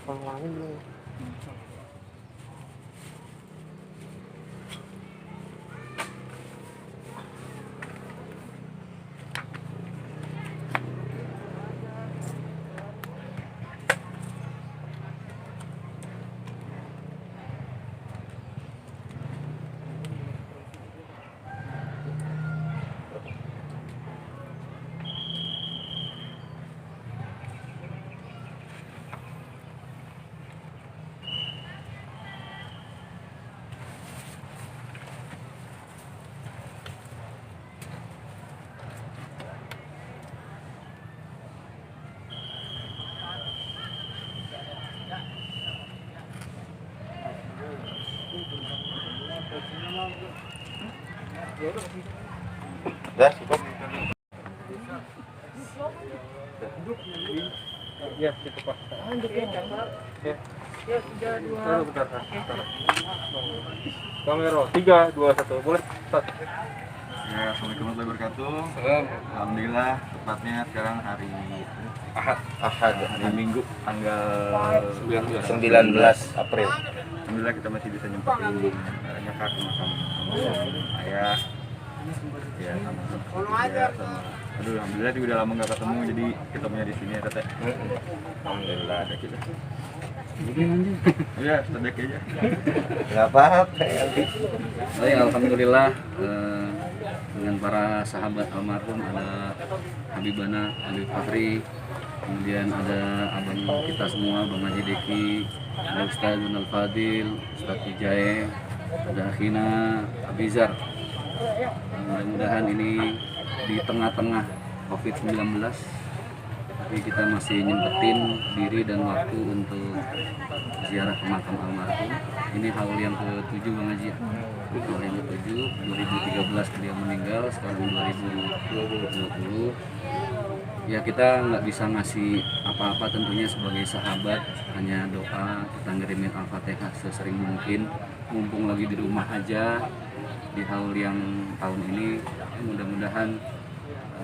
Pangangin dulu. Udah cukup. Ya, cukup Pak. Ya, 3, 2. Bentar. Kamera 3, 2, 1. Boleh? Start. Ya, assalamualaikum warahmatullahi wabarakatuh. Alhamdulillah, tepatnya sekarang hari Ahad, hari Minggu, tanggal 19 April. Alhamdulillah kita masih bisa nyempetin nyekar sama ayah, ya sama aduh, alhamdulillah juga udah lama nggak ketemu, jadi ketemunya di sini ya Tete. Alhamdulillah ada kita. Iya, sedek aja. Nggak apa-apa. Alhamdulillah dengan para sahabat almarhum, ada Habibana, Habib Fakri, kemudian ada abang kita semua, Bang Haji Deki, ada Ustaz Al Fadil, Ustaz Wijaya, ada Akhina, Abizar. Mudah-mudahan ini di tengah-tengah COVID-19, tapi kita masih nyempetin diri dan waktu untuk ziarah ke makam almarhum. Ini hal yang ke-7 Bang Haji. Hal yang ke-7, 2013 dia meninggal, sekarang 2020. Ya kita nggak bisa ngasih apa-apa tentunya sebagai sahabat, hanya doa, kita ngirimin Al-Fatihah sesering mungkin, mumpung lagi di rumah aja di hal yang tahun ini. Mudah-mudahan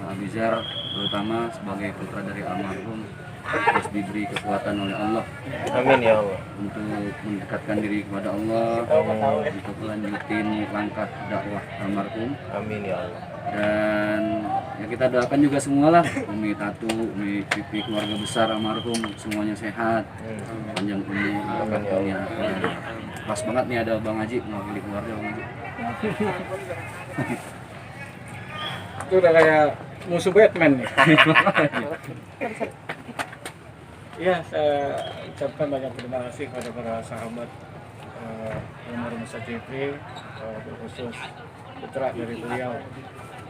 Abizar terutama sebagai putra dari almarhum terus diberi kekuatan oleh Allah. Amin ya Allah. Untuk mendekatkan diri kepada Allah, untuk melanjutin langkah dakwah almarhum. Amin ya Allah. Dan ya kita doakan juga semualah, Umi Tatu, Umi Pipi, keluarga besar almarhum semuanya sehat, panjang umur, waktunya. Pas banget nih ada Bang Haji mewakili keluarga Bang Haji. Itu udah kayak musuh Batman nih. Ya, saya ucapkan banyak terima kasih kepada para sahabat almarhum Ustaz Jepri, khusus putra dari beliau,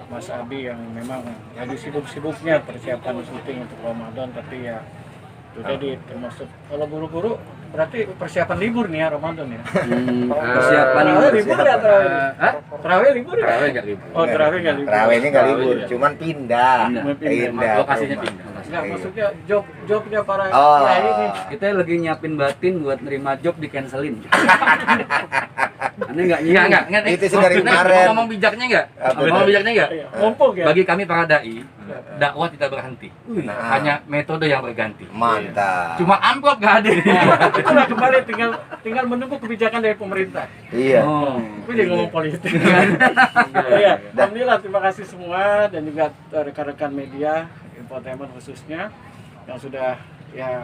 Mas Abi, yang memang lagi sibuk-sibuknya persiapan syuting untuk Ramadan, tapi ya itu tadi termasuk kalau buru-buru berarti persiapan libur nih ya Ramadan ya. Persiapan libur ya terawih. Terawih libur ya? Terawih nggak libur. Oh, terawih nggak libur. Terawihnya nggak libur, Terawih, cuman pindah. Lokasinya rumah. pindah. Enggak, maksudnya jobnya para Oh. kiai ini. Kita lagi nyiapin batin buat nerima job di cancelin. Aneh nggak Itu sih dari kemarin. Ngomong bijaknya nggak? Apa? Ngomong bijaknya nggak? Iya, mumpung ya. Bagi kami para dai, dakwah tidak berhenti. Nah. Hanya metode yang berganti. Mantap. Cuma amplop nggak ada. Itulah kembali tinggal menunggu kebijakan dari pemerintah. Iya. Oh. Gue jadi ngomong politik. Iya, alhamdulillah terima kasih semua dan juga rekan-rekan media, infotainment khususnya yang sudah ya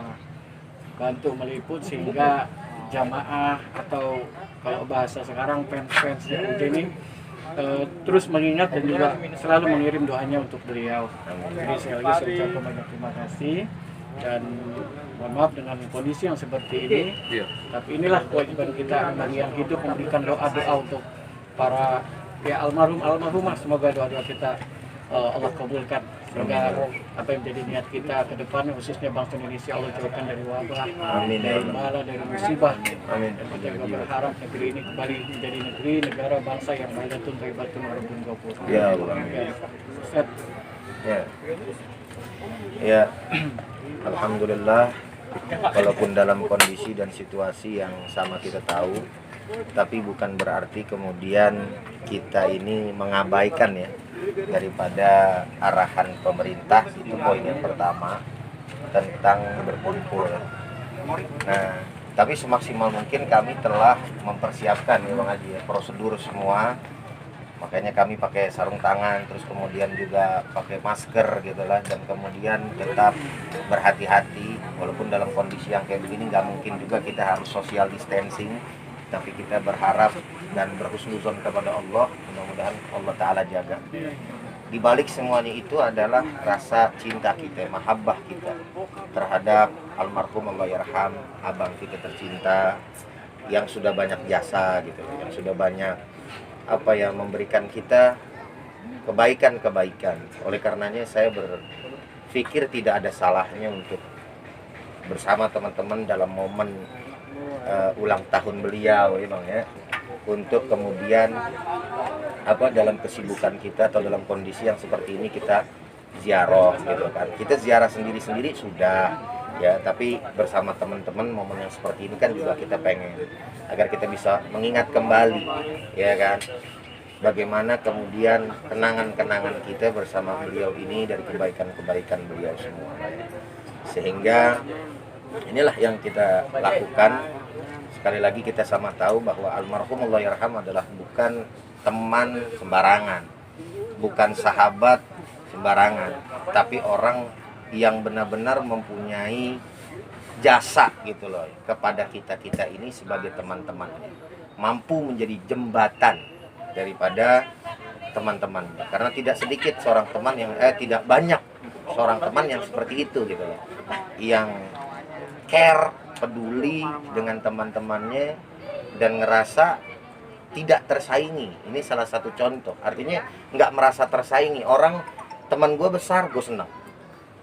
bantu meliput sehingga jamaah atau kalau bahasa sekarang fans-fansnya UJ ini terus mengingat dan juga selalu mengirim doanya untuk beliau. Jadi sekali lagi saya ucapkan banyak terima kasih dan mohon maaf dengan kondisi yang seperti ini. Iya. Tapi inilah kewajiban kita bagi yang hidup, memberikan doa-doa untuk para ya almarhumah. Semoga doa-doa kita Allah kabulkan. Sehingga apa yang menjadi niat kita ke depan, khususnya bangsa Indonesia, Allah jauhkan dari wabah, Amin. dari bala, dari musibah. Amin. Dan kita juga berharap negeri ini kembali menjadi negeri, negara, bangsa yang bahagiatun, taibatun, warabun, gopur. Ya Allah. Ustaz, Ya. Ya. Alhamdulillah, walaupun dalam kondisi dan situasi yang sama kita tahu, tapi bukan berarti kemudian kita ini mengabaikan ya daripada arahan pemerintah. Itu poin yang pertama tentang berkumpul. Nah, tapi semaksimal mungkin kami telah mempersiapkan ya Bang Haji ya, prosedur semua. Makanya kami pakai sarung tangan, terus kemudian juga pakai masker gitu lah, dan kemudian tetap berhati-hati walaupun dalam kondisi yang kayak begini nggak mungkin juga kita harus social distancing, tapi kita berharap dan berhusnuzon kepada Allah, mudah-mudahan Allah Ta'ala jaga. Di balik semuanya itu adalah rasa cinta kita, mahabbah kita terhadap almarhum Allahyarham, abang kita tercinta yang sudah banyak jasa gitu, yang sudah banyak memberikan kita kebaikan-kebaikan. Oleh karenanya saya berpikir tidak ada salahnya untuk bersama teman-teman dalam momen ulang tahun beliau ya Bang ya, untuk kemudian dalam kesibukan kita atau dalam kondisi yang seperti ini kita ziarah gitu kan. Kita ziarah sendiri-sendiri sudah ya, tapi bersama teman-teman momen yang seperti ini kan juga kita pengen agar kita bisa mengingat kembali ya kan, bagaimana kemudian kenangan-kenangan kita bersama beliau ini dari kebaikan-kebaikan beliau semua. Sehingga inilah yang kita lakukan. Sekali lagi kita sama tahu bahwa almarhum Allahyarham adalah bukan teman sembarangan, bukan sahabat sembarangan, tapi orang yang benar-benar mempunyai jasa gitu loh kepada kita ini sebagai teman-teman, mampu menjadi jembatan daripada teman-temannya. Karena tidak sedikit seorang teman yang tidak banyak seorang teman yang seperti itu gitu loh, yang care, peduli dengan teman-temannya dan ngerasa tidak tersaingi. Ini salah satu contoh, artinya nggak merasa tersaingi. Orang teman gue besar, gue senang.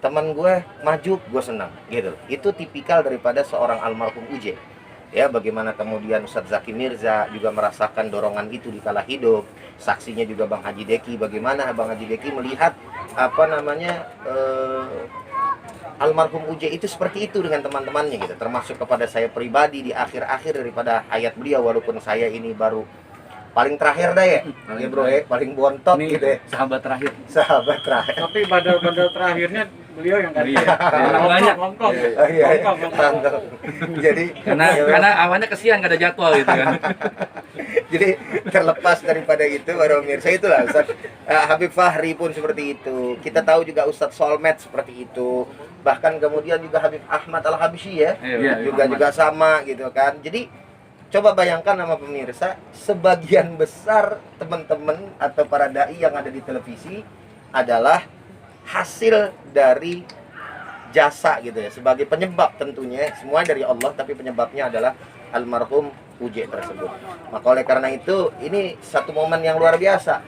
Teman gue maju, gue senang gitu. Itu tipikal daripada seorang almarhum Uje ya. Bagaimana kemudian Ustadz Zaki Mirza juga merasakan dorongan itu di kala hidup. Saksinya juga Bang Haji Deki, bagaimana Bang Haji Deki melihat almarhum Uje itu seperti itu dengan teman-temannya gitu. Termasuk kepada saya pribadi di akhir-akhir daripada hayat beliau, walaupun saya ini baru paling terakhir dah ya bro ya, paling bontot Ini gitu ya, sahabat terakhir. sahabat terakhir. tapi bandel-bandel terakhirnya beliau yang ganti. Memang banyak. Longkong. Iya. Jadi Karena awalnya kesian gak ada jadwal gitu kan. jadi terlepas daripada itu para pemirsa, itulah Ustaz Habib Fahri pun seperti itu. Kita tahu juga Ustadz Solmed seperti itu. Bahkan kemudian juga Habib Ahmad Al-Habsyi ya, juga sama gitu kan. Jadi coba bayangkan sama pemirsa, sebagian besar teman-teman atau para dai yang ada di televisi adalah hasil dari jasa gitu ya, sebagai penyebab tentunya semua dari Allah, tapi penyebabnya adalah almarhum Uje tersebut. Maka oleh karena itu ini satu momen yang luar biasa.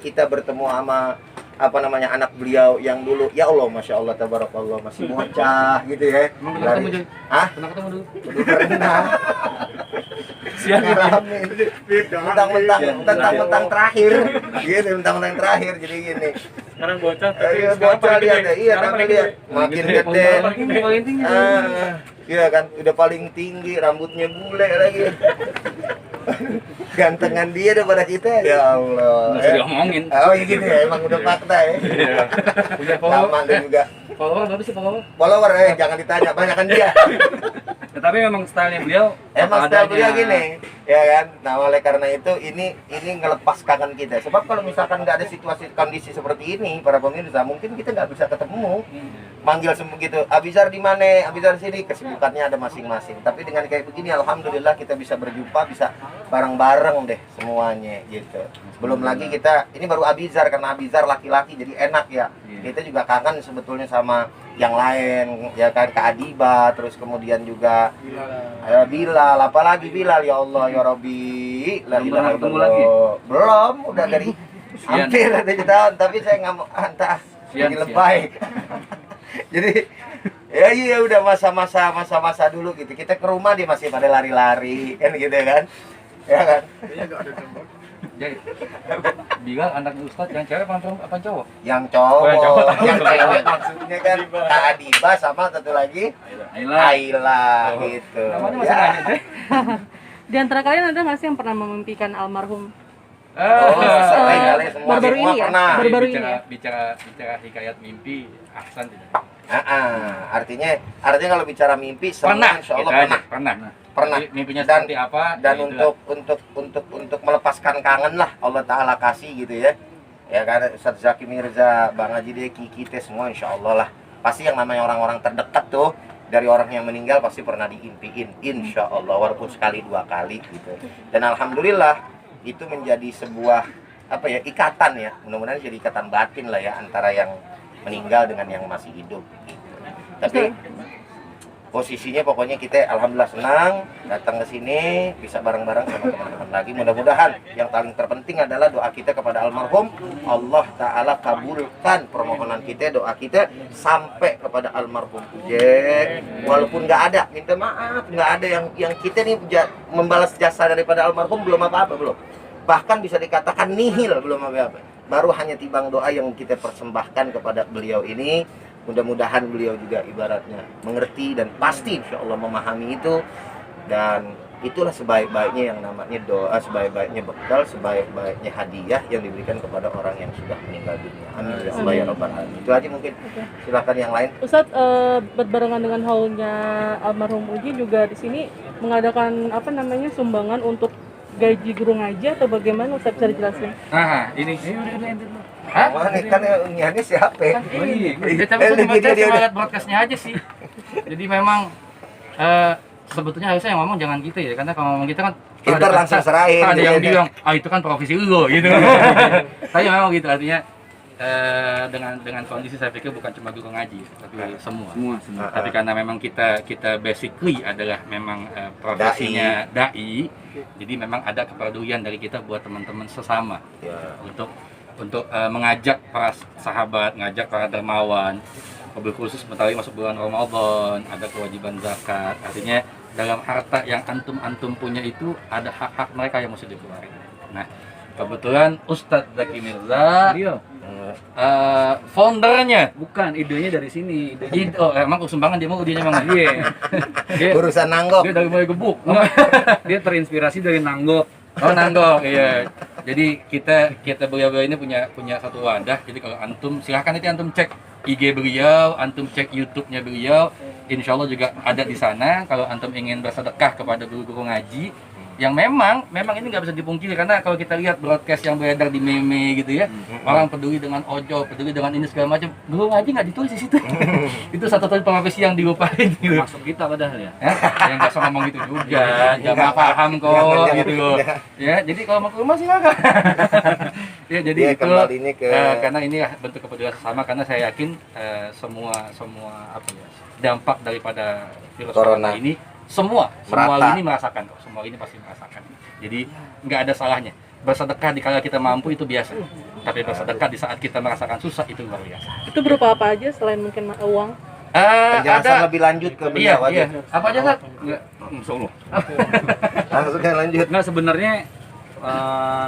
Kita bertemu sama anak beliau yang dulu, ya Allah, masya Allah, tabarakallah, masih bocah gitu ya. Pernah ketemu dulu? Pernah. Sian Ngalamin. Mentang-mentang terakhir gitu, mentang-mentang terakhir jadi gini. Sekarang bocah, tapi Bocah lihat deh, iya tapi lihat makin gede. Iya kan, udah paling tinggi, rambutnya bule lagi. Gantengan dia daripada kita, ya Allah. Nggak usah diomongin. Oh iya gitu ya, emang udah fakta ya. Punya Lama dan juga follower berapa sih follower? follower jangan ditanya, banyakan dia. Tapi memang stylenya beliau Emang apa style adanya. beliau gini, ya kan? Nah oleh karena itu ini ngelepas kangen kita. Sebab kalau misalkan nggak ada situasi kondisi seperti ini, para pemirsa, mungkin kita nggak bisa ketemu. Manggil semua gitu, Abizar di mana? Abizar sini, kesibukannya ada masing-masing. Tapi dengan kayak begini, alhamdulillah kita bisa berjumpa, bisa bareng-bareng deh semuanya gitu. Belum lagi kita, ini baru Abizar, karena Abizar laki-laki jadi enak ya. Kita juga kangen sebetulnya sama yang lain, ya kan, Kak Adiba, terus kemudian juga Bilal, apalagi Bilal, ya Allah ya Rabbi, la ilaha ketemu illallah. lagi? Belum, udah dari hampir ada tahun, tapi saya nggak mau entah Lagi lebay. Jadi ya iya udah masa-masa dulu gitu. Kita ke rumah dia masih pada lari-lari kan gitu kan. Ya kan? Jadi, Bilal anak Ustadz yang cewek apa cowok? Yang cowok, yang cowok. yang cewek maksudnya kan Kak Adiba sama satu lagi Aila gitu. Namanya masih Ya. nanya deh. Di antara kalian ada nggak sih yang pernah memimpikan almarhum? Lain kali semua baru-baru semua ini ya? pernah. Baru-baru ini ya? bicara hikayat mimpi Ahsan tidak. Artinya kalau bicara mimpi semua insya Allah pernah. Jadi, mimpinya Dan- seperti apa? Dan ya itulah. untuk melepaskan kangen lah Allah Ta'ala kasih gitu ya. Ya kan Ustadz Zaki Mirza, Bang Haji Deki, kita semua insya Allah lah. Pasti yang namanya orang-orang terdekat tuh dari orang yang meninggal pasti pernah diimpiin insya Allah walaupun sekali dua kali gitu. Dan alhamdulillah itu menjadi sebuah ikatan ya. Mudah-mudahan jadi ikatan batin lah ya antara yang meninggal dengan yang masih hidup gitu. Tapi posisinya pokoknya kita alhamdulillah senang datang ke sini bisa bareng-bareng sama teman-teman lagi. Mudah-mudahan yang paling terpenting adalah doa kita kepada almarhum, Allah Ta'ala kabulkan permohonan kita, doa kita sampai kepada almarhum Uje. Walaupun nggak ada, minta maaf, nggak ada yang kita nih membalas jasa daripada almarhum belum apa-apa belum. Bahkan bisa dikatakan nihil belum apa-apa. Baru hanya timbang doa yang kita persembahkan kepada beliau ini. Mudah-mudahan beliau juga ibaratnya mengerti dan pasti insya Allah memahami itu. Dan itulah sebaik-baiknya yang namanya doa, sebaik-baiknya bekal, sebaik-baiknya hadiah yang diberikan kepada orang yang sudah meninggal dunia. Amin ya Allah ya Rabbal Alamin. Itu aja mungkin. Silakan yang lain. Ustadz, berbarengan dengan haulnya almarhum Uji juga di sini mengadakan sumbangan untuk gaji guru ngaji atau bagaimana, Ustadz bisa dijelasin? Ini. Mana kan nyanyi siapa? Oh iya, dia cuma lihat broadcastnya aja sih. Jadi memang sebetulnya harusnya yang ngomong jangan kita ya, karena kalau ngomong kita kan Kita langsung serahin. ada yang gitu. bilang, itu kan profesi lo gitu. Tapi memang gitu artinya dengan kondisi saya pikir bukan cuma guru ngaji, tapi semua. Tapi karena memang kita basically adalah memang profesinya dai, jadi memang ada kepedulian dari kita buat teman-teman sesama Ya. untuk mengajak para sahabat, ngajak para dermawan, mobil khusus bentar lagi masuk bulan Ramadan, ada kewajiban zakat. Artinya dalam harta yang antum punya itu ada hak-hak mereka yang mesti dikeluarin. Nah, kebetulan Ustadz Zaki Mirza, foundernya, Bukan, idenya dari sini. emang sumbangan dia mau idenya emang dia Urusan nanggok. dari mulai gebuk. Dia terinspirasi dari Nanggok. Oh nanggok, iya. Jadi kita beliau ini punya satu wadah. Jadi kalau antum silahkan nanti antum cek IG beliau, antum cek YouTube-nya beliau. Insya Allah juga ada di sana. Kalau antum ingin bersedekah kepada guru-guru ngaji, yang memang ini nggak bisa dipungkiri karena kalau kita lihat broadcast yang beredar di meme gitu ya, orang peduli dengan ojol, peduli dengan ini segala macam, guru ngaji nggak ditulis di situ. Itu satu profesi yang dilupain gitu. Masuk kita padahal ya. Yang nggak usah ngomong gitu juga, jangan paham kok gitu loh. Ya, jadi kalau mau ke rumah silakan. Ya, jadi Dia itu kembalinya ke karena ini bentuk kepedulian sesama karena saya yakin semua dampak daripada virus corona ini semua ini merasakan kok, semua ini pasti merasakan. Jadi nggak ada salahnya. Bersedekah di kala kita mampu itu biasa, tapi bersedekah di saat kita merasakan susah itu luar biasa. Itu berupa apa aja selain mungkin uang? Penjelasan lebih lanjut ke beliau aja. Apa aja Sat? Enggak, insyaallah. Langsung lanjut. Nggak, sebenarnya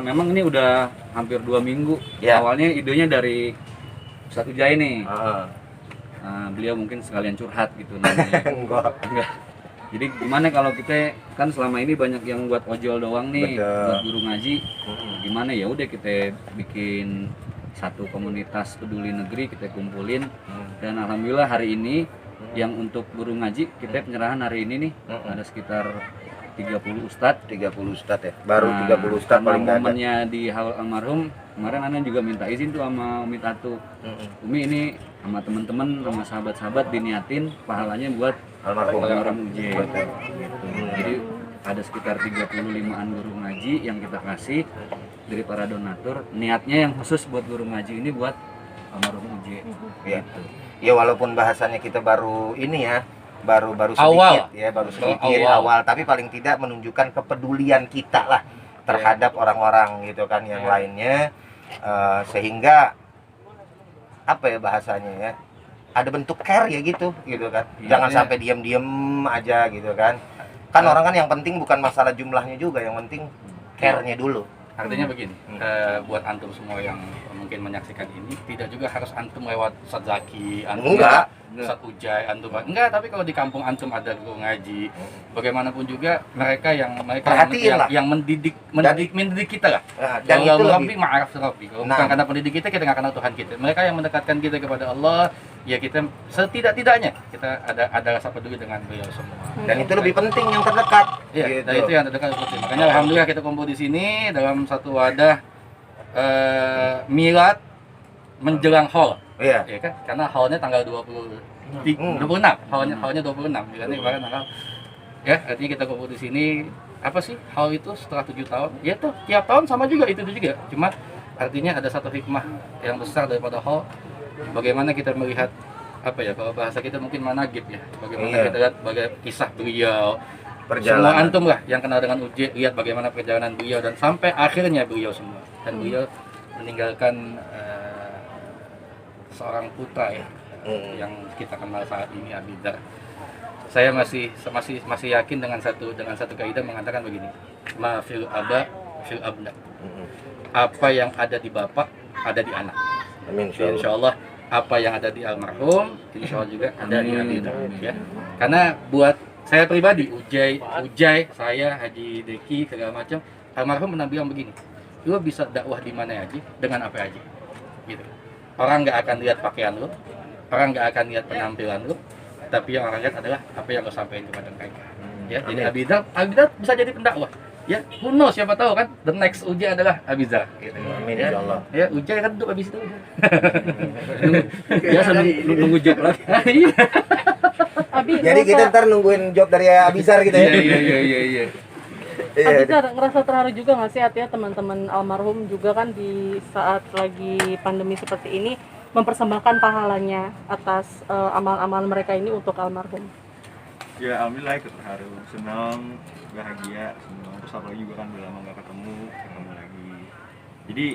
memang ini udah hampir 2 minggu. Ya. Awalnya idenya dari Ustadz Ujai nih. Heeh. Beliau mungkin sekalian curhat gitu namanya. Enggak. Jadi gimana kalau kita kan selama ini banyak yang buat ojol doang nih, Betul. buat guru ngaji. Gimana ya udah kita bikin satu komunitas peduli negeri, kita kumpulin. Dan alhamdulillah hari ini yang untuk guru ngaji kita penyerahan hari ini nih ada sekitar 30 ustadz. 30 ustadz ya. Baru 30 ustadz paling nggak ada. Momennya di haul almarhum kemarin Ana juga minta izin tuh sama Umi Tatu. Umi ini sama teman-teman sama sahabat-sahabat diniatin pahalanya buat Almarhum Uje. Jadi ada sekitar 35-an guru ngaji yang kita kasih dari para donatur. Niatnya yang khusus buat guru ngaji ini buat almarhum Uje. Ya. Ya walaupun bahasannya kita baru ini ya, baru sedikit Awal. ya, baru sedikit awal, tapi paling tidak menunjukkan kepedulian kita lah terhadap orang-orang gitu kan yang lainnya, sehingga apa ya bahasanya ya, ada bentuk care ya gitu kan. Jangan sampai diam-diam aja gitu kan. Kan orang kan yang penting bukan masalah jumlahnya juga, yang penting care-nya dulu. Artinya begini, buat antum semua yang mungkin menyaksikan ini, tidak juga harus antum lewat Ustadz Zaki, antum Enggak. Ustadz Ujai, antum enggak, tapi kalau di kampung antum ada guru ngaji, bagaimanapun juga mereka yang Perhatiin lah. mendidik kita lah. Nah, dan Kalau itu Rabbi lebih ma'araf Rabbi. Kalau bukan karena pendidik kita nggak kenal Tuhan kita. Mereka yang mendekatkan kita kepada Allah, ya kita setidak-tidaknya kita ada rasa peduli dengan beliau semua. dan itu lebih penting yang terdekat. Iya, Gitu. dan itu yang terdekat penting. Makanya alhamdulillah kita kumpul di sini dalam satu wadah milad menjelang haul. Iya. Ya kan? Karena haulnya tanggal 26. Haulnya 26. Miladnya kemarin tanggal ya, artinya kita kumpul di sini. Apa sih haul itu setelah 7 tahun? Ya tuh, tiap tahun sama juga itu juga. Cuma artinya ada satu hikmah yang besar daripada haul. Bagaimana kita melihat apa ya, kalau bahasa kita mungkin managib ya. Bagaimana kita lihat kisah beliau. Semua antum lah yang kenal dengan Uji, lihat bagaimana perjalanan beliau dan sampai akhirnya beliau semua. Dan beliau meninggalkan seorang putra ya, yang kita kenal saat ini, Abidar. Saya masih yakin dengan satu kaidah mengatakan begini, ma fil aba fil abna. Apa yang ada di bapak ada di anak. Amin. Insya Allah apa yang ada di almarhum insya Allah juga ada di Abidar ya. Karena buat saya pribadi, Ujai, saya, Haji Deki, segala macam, almarhum pernah bilang begini, lu bisa dakwah di mana aja, dengan apa aja, gitu. Orang nggak akan lihat pakaian lu, orang nggak akan lihat penampilan lu, tapi yang orang lihat adalah apa yang lu sampaikan kepada mereka. Ya, jadi Abidar bisa jadi pendakwah. Ya, who knows, siapa tahu kan, the next Ujai adalah Abizar. Gitu. Amin, Ya, insyaallah. ya, Ujai kan tuh habis itu. Biasa nunggu job lagi. Abi, Jadi kita ntar nungguin job dari Abizar gitu ya. Iya. Abizar ngerasa terharu juga nggak sih artinya teman-teman almarhum juga kan di saat lagi pandemi seperti ini mempersembahkan pahalanya atas amal-amal mereka ini untuk almarhum. Ya alhamdulillah ikut terharu, senang, bahagia, senang. Terus apalagi juga kan udah lama nggak ketemu lagi. Jadi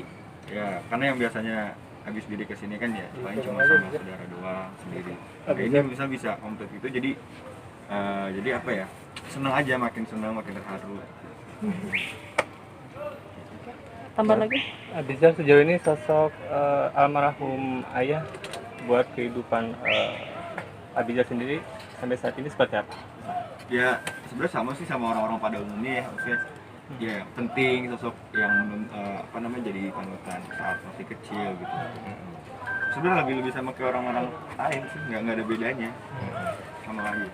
ya karena yang biasanya habis diri kesini kan ya paling cuma sama saudara doang sendiri. Nah, ini bisa komplit itu jadi apa ya, senang aja, makin senang makin terharu. Tambah lagi? Abizar sejauh ini sosok almarhum ayah buat kehidupan Abizar sendiri sampai saat ini seperti apa? Ya sebenarnya sama sih sama orang-orang pada umumnya ya, maksudnya ya penting sosok yang jadi panutan saat masih kecil gitu. Sebenarnya lebih sama ke orang-orang lain sih, nggak ada bedanya, sama lagi.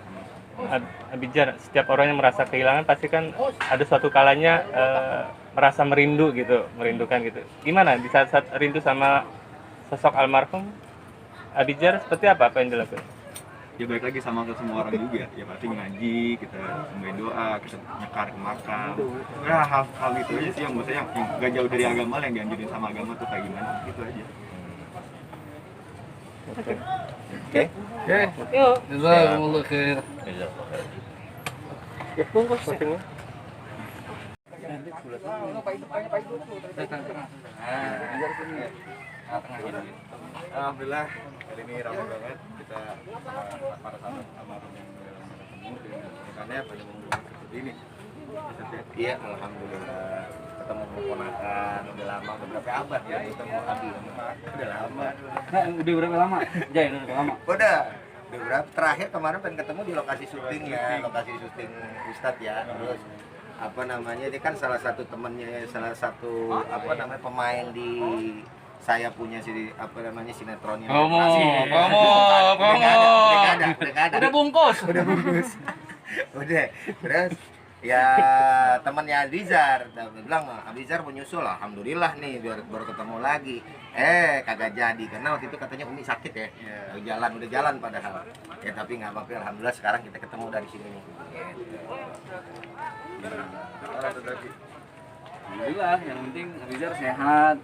Abizar, setiap orang yang merasa kehilangan pasti kan ada suatu kalanya merasa merindukan gitu. Gimana di saat-saat rindu sama sosok almarhum Abizar, seperti apa yang dilakukan? Ya baik lagi sama ke semua orang juga, ya pasti ngaji, kita sambahin doa, kita nyekar ke makam. Ya hal itu aja sih yang maksudnya yang gak jauh dari agama, yang dianjurin sama agama tuh kayak gimana, gitu aja. Oke. Yuk, Jazakumullah khair. bungkus. Alhamdulillah hari ini ramai banget kita sama para sahabat almarhum yang ketemu dengan rekannya pada momen seperti ini. Iya, alhamdulillah ketemu keponakan udah lama, udah berapa abad ya ketemu Abi, udah lama. Nah, udah berapa lama? Jai, udah berapa lama? Udah berapa? Terakhir kemarin pengen ketemu di lokasi syuting ya, lokasi syuting Ustadz ya. Terus apa namanya, dia kan salah satu temennya, salah satu pemain di saya punya sinetronnya. Promo. Udah bungkus. Udah. Terus ya temannya Abizar, dia bilang Abizar menyusul, alhamdulillah nih baru ketemu lagi. Kagak jadi karena waktu itu katanya Umi sakit ya. Udah jalan padahal. Ya tapi nggak apa-apa, alhamdulillah sekarang kita ketemu dari sini nih. Alhamdulillah, yang penting Abizar sehat.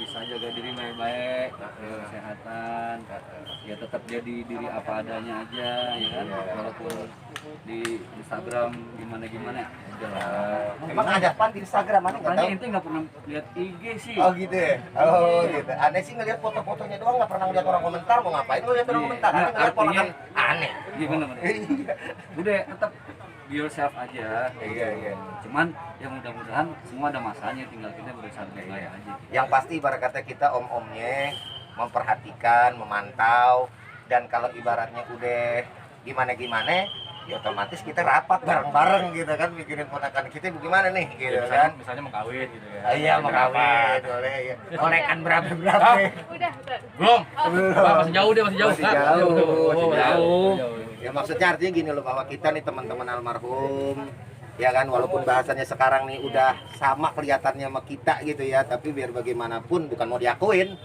Bisa jaga diri baik-baik, kesehatan, ya tetap jadi diri apa adanya aja, ya kan, walaupun di Instagram gimana Emang ada pan di Instagram mana nggak Makanya tahu? ente nggak pernah lihat IG sih. Oh gitu ya? Oh gitu. Aneh sih ngeliat foto-fotonya doang, nggak pernah ngeliat orang komentar. Mau ngapain lu lihat orang komentar? Aneh ngeliat ponakan aneh. Iya benar. Udah tetap be yourself aja. Iya. Cuman yang mudah-mudahan semua ada masanya, tinggal kita berusaha bergaya aja. Yang pasti ibarat kata kita om-omnya memperhatikan, memantau, dan kalau ibaratnya udah gimana-gimana, ya otomatis kita rapat bareng-bareng gitu kan, mikirin ponakan kita bagaimana nih gitu kan. Misalnya mau kawin gitu ya. Iya mau kawin, boleh ya. Kolekan berapa? Udah. Belum. Masih jauh dia, masih jauh. Masih jauh. Masih jauh. Ya maksudnya artinya gini loh, bahwa kita nih teman-teman almarhum, ya kan, walaupun bahasanya sekarang nih udah sama kelihatannya sama kita gitu ya, tapi biar bagaimanapun bukan mau diakuin,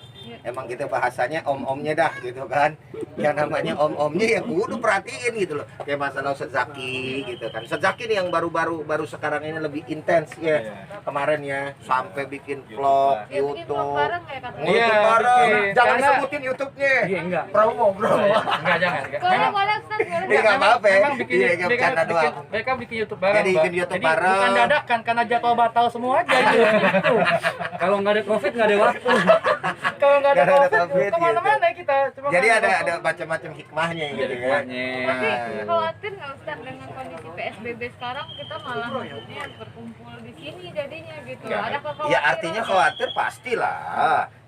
emang kita bahasanya om-omnya dah gitu kan. Yang namanya om-omnya ya kudu perhatiin gitu loh. Kayak masalah Ustadz Zaki gitu kan. Ustadz Zaki nih yang baru sekarang ini lebih intens ya. Kemarin ya sampai bikin vlog YouTube. Iya, Bareng. bikin. Jangan Karena- disebutin YouTube-nya. Iya enggak. Promo, bro. Enggak, jangan. Boleh Ustaz, boleh. Ini nggak apa-apa ya. Memang bikin, Iya, nggak bercanda doang. mereka bikin YouTube bareng. Jadi bikin Pak. YouTube Jadi bareng. bukan dadakan karena jadwal batal semua aja gitu. Kalau nggak ada COVID nggak ada waktu. Kalau nggak ada Nggak ada COVID, COVID, kemana-mana kita. Cuma Jadi kan ada macam-macam hikmahnya gitu kan. Hikmahnya. Tapi khawatir nggak Ustaz dengan kondisi PSBB sekarang kita malah maksudnya berkumpul di sini jadinya gitu. Ada kekhawatiran? Ya artinya khawatir pastilah.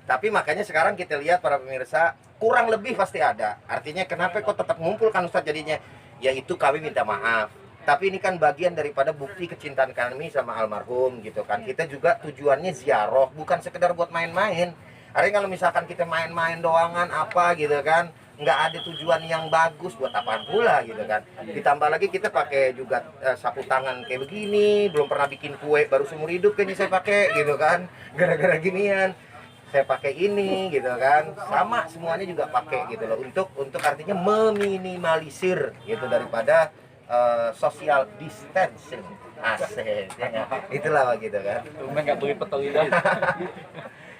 Tapi makanya sekarang kita lihat para pemirsa, kurang lebih pasti ada. Artinya kenapa kok tetap ngumpul kan Ustadz jadinya? Yaitu kami minta maaf. Tapi ini kan bagian daripada bukti kecintaan kami sama almarhum gitu kan. Kita juga tujuannya ziarah, bukan sekedar buat main-main. Artinya kalau misalkan kita main-main doangan apa gitu kan, nggak ada tujuan yang bagus, buat apaan pula gitu kan. Ditambah lagi kita pakai juga sapu tangan kayak begini, belum pernah bikin kue, baru seumur hidup kayaknya saya pakai gitu kan. Gara-gara ginian saya pakai ini gitu kan, sama semuanya juga pakai gitu loh, untuk artinya meminimalisir gitu daripada social distancing. Asik ya, itulah gitu kan. Cuma nggak boleh petol itu.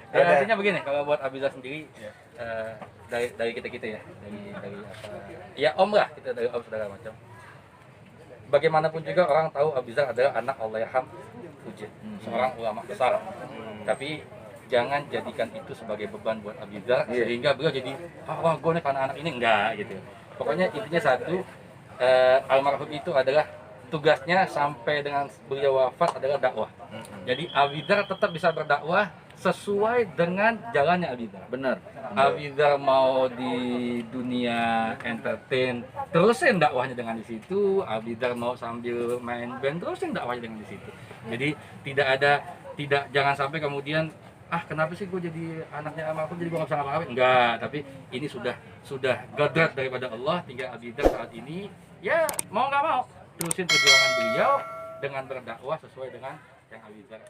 Ya, artinya begini, kalau buat Abiza sendiri, dari kita ya, dari apa? Ya Om lah, kita dari Om segala macam. Bagaimanapun juga orang tahu Abiza adalah anak Allahyarham Wujud, seorang ulama besar. Tapi jangan jadikan itu sebagai beban buat Abiza sehingga beliau jadi wah gue nih karena anak ini enggak gitu. Pokoknya intinya satu, almarhum itu adalah tugasnya sampai dengan beliau wafat adalah dakwah. Jadi Abidar tetap bisa berdakwah sesuai dengan jalannya Abidar. Benar. Abidar mau di dunia entertain, terusin dakwahnya dengan di situ. Abidar mau sambil main band, terusin dakwahnya dengan di situ. Jadi jangan sampai kemudian kenapa sih gue jadi anaknya almarhum jadi gue nggak bisa ngapa-ngapain? Enggak, tapi ini sudah gadrat daripada Allah. Tinggal Abidar saat ini ya mau nggak mau terusin perjuangan beliau dengan berdakwah sesuai dengan yang Abidar